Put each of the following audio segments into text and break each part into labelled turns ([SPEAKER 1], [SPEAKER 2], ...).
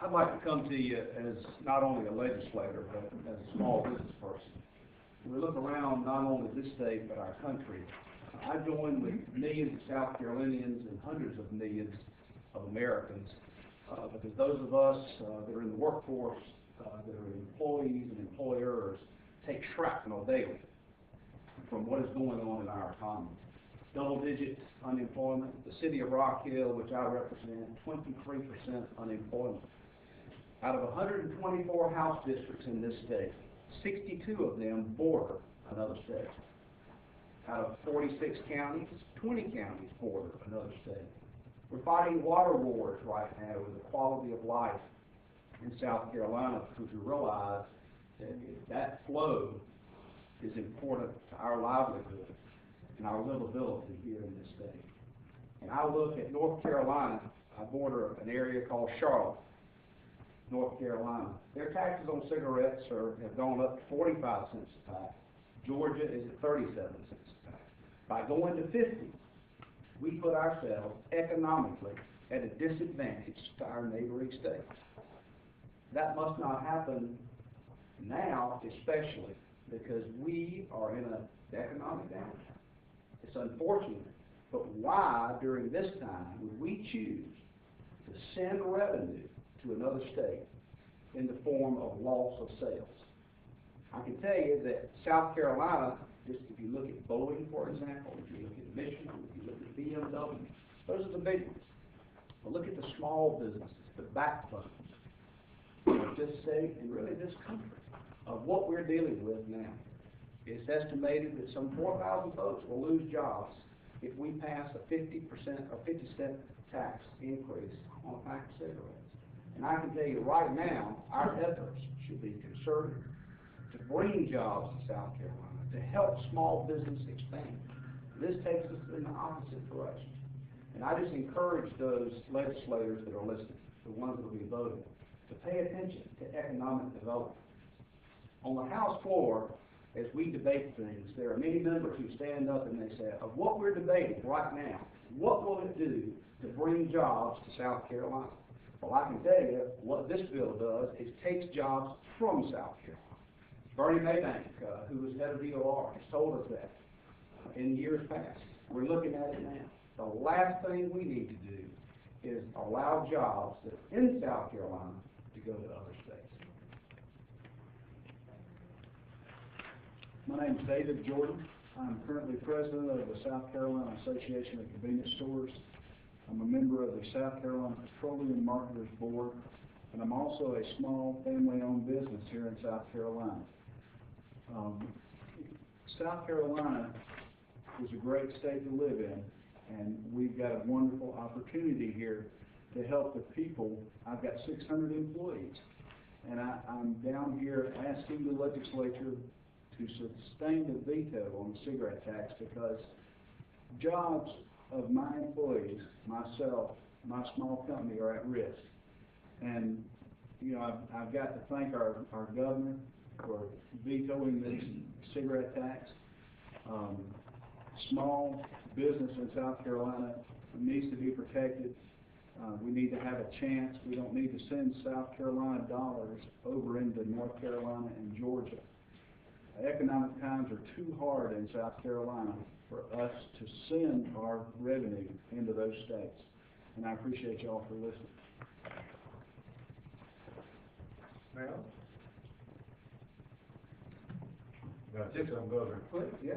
[SPEAKER 1] I'd like to come to you as not only a legislator, but as a small business person. We look around not only this state, but our country. I join with millions of South Carolinians and hundreds of millions of Americans, because those of us that are in the workforce, that are employees and employers, take shrapnel daily from what is going on in our economy. Double-digit unemployment. The city of Rock Hill, which I represent, 23% unemployment. Out of 124 House districts in this state, 62 of them border another state. Out of 46 counties, 20 counties border another state. We're fighting water wars right now with the quality of life in South Carolina, because we realize that flow is important to our livelihood and our livability here in this state. And I look at North Carolina. I border an area called Charlotte, North Carolina. Their taxes on cigarettes have gone up to 45 cents a pack. Georgia is at 37 cents a pack. By going to 50, we put ourselves economically at a disadvantage to our neighboring states. That must not happen now, especially because we are in an economic downturn. It's unfortunate, but why during this time would we choose to send revenue to another state in the form of loss of sales? I can tell you that South Carolina, just if you look at Boeing, for example, if you look at Michigan, if you look at BMW, those are the big ones. But look at the small businesses, the backbones of this state and really this country, of what we're dealing with now. It's estimated that some 4,000 folks will lose jobs if we pass a 50% or 50-cent tax increase on a pack of cigarettes. And I can tell you right now, our efforts should be concerted to bring jobs to South Carolina, to help small business expand. This takes us in the opposite direction. And I just encourage those legislators that are listening, the ones that will be voting, to pay attention to economic development. On the House floor, as we debate things, there are many members who stand up and they say, of what we're debating right now, what will it do to bring jobs to South Carolina? Well, I can tell you what this bill does is takes jobs from South Carolina. Bernie Maybank, who was head of DOR, has told us that in years past. We're looking at it now. The last thing we need to do is allow jobs that are in South Carolina to go to other states.
[SPEAKER 2] My name is David Jordan. I'm currently president of the South Carolina Association of Convenience Stores. I'm a member of the South Carolina Petroleum Marketers Board, and I'm also a small family-owned business here in South Carolina. South Carolina is a great state to live in, and we've got a wonderful opportunity here to help the people. I've got 600 employees, and I'm down here asking the legislature to sustain the veto on the cigarette tax, because jobs of my employees, myself, my small company are at risk. And you know, I've got to thank our governor for vetoing this cigarette tax. Small business in South Carolina needs to be protected. We need to have a chance. We don't need to send South Carolina dollars over into North Carolina and Georgia. Economic times are too hard in South Carolina for us to send our revenue into those states. And I appreciate y'all for listening.
[SPEAKER 3] Ma'am? Just I'm Governor.
[SPEAKER 1] Yeah.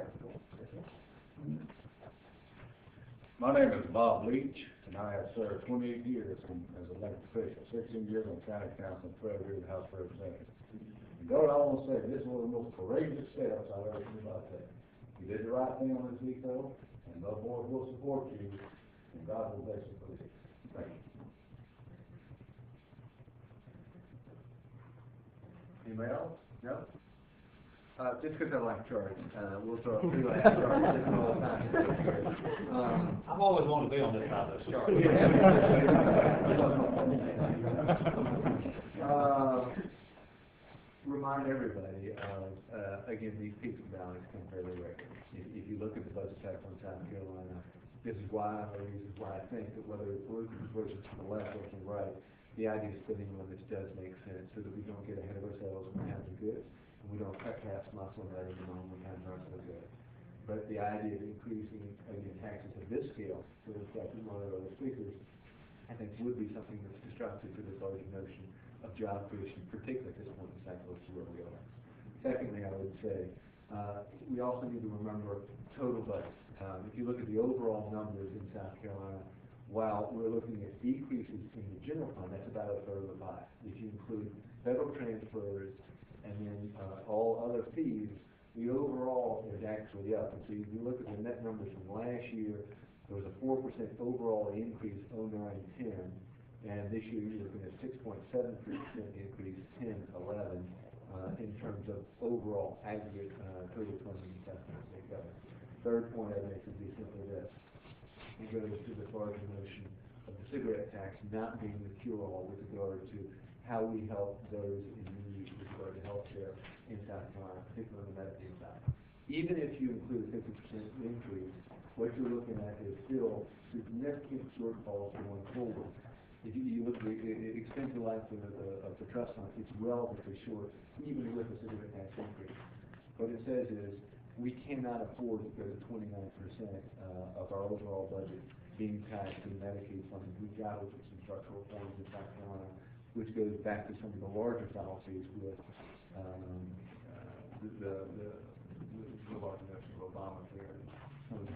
[SPEAKER 3] My name is Bob Leach, and I have served 28 years as an elected official, 16 years on county council, and 12 years in the House of Representatives. And God, I want to say, this is one of the most courageous steps I've ever seen about that. You did the right thing on this veto, and the board will support you, and God will bless you for this. Thank you. Anybody else? No?
[SPEAKER 4] Just because I like Charlie, we'll throw a few at Charlie all the time.
[SPEAKER 5] I've always wanted to be on this side of the Charlie.
[SPEAKER 4] Remind everybody of, again, these peaks and valleys come fairly regularly. If you look at the budget cycle in South Carolina, this is why I think that whether it's Luke or switches to the left or to the right, the idea of spending limits does make sense so that we don't get ahead of ourselves when times are good, and we don't cut past muscle and letting them on when times aren't so good. But the idea of increasing, again, taxes of this scale, with respect to one of the other speakers, I think would be something that's destructive to this larger notion of job creation, particularly at this point in the cycle as to where we are. Secondly, I would say, we also need to remember total budget. If you look at the overall numbers in South Carolina, while we're looking at decreases in the general fund, that's about a third of the pie. If you include federal transfers and then all other fees, the overall is actually up. And so if you look at the net numbers from last year, there was a 4% overall increase, 09-10, and this year you're looking at 6.7% increase, 10-11, in terms of overall aggregate total funding in South Carolina State Government. Third point I'd make would be simply this. It goes to the larger notion of the cigarette tax not being the cure-all with regard to how we help those in need with regard to health care in South Carolina, particularly on the Medicaid side. Even if you include a 50% increase, what you're looking at is still significant shortfalls going forward. If you look at the expensive life of the trust fund, it's relatively short, even with the cigarette tax increase. What it says is, we cannot afford to go to 29% of our overall budget being tied to Medicaid funding. We've got to look at some structural reforms in South Carolina, which goes back to some of the larger policies with the larger notion of Obamacare and some of the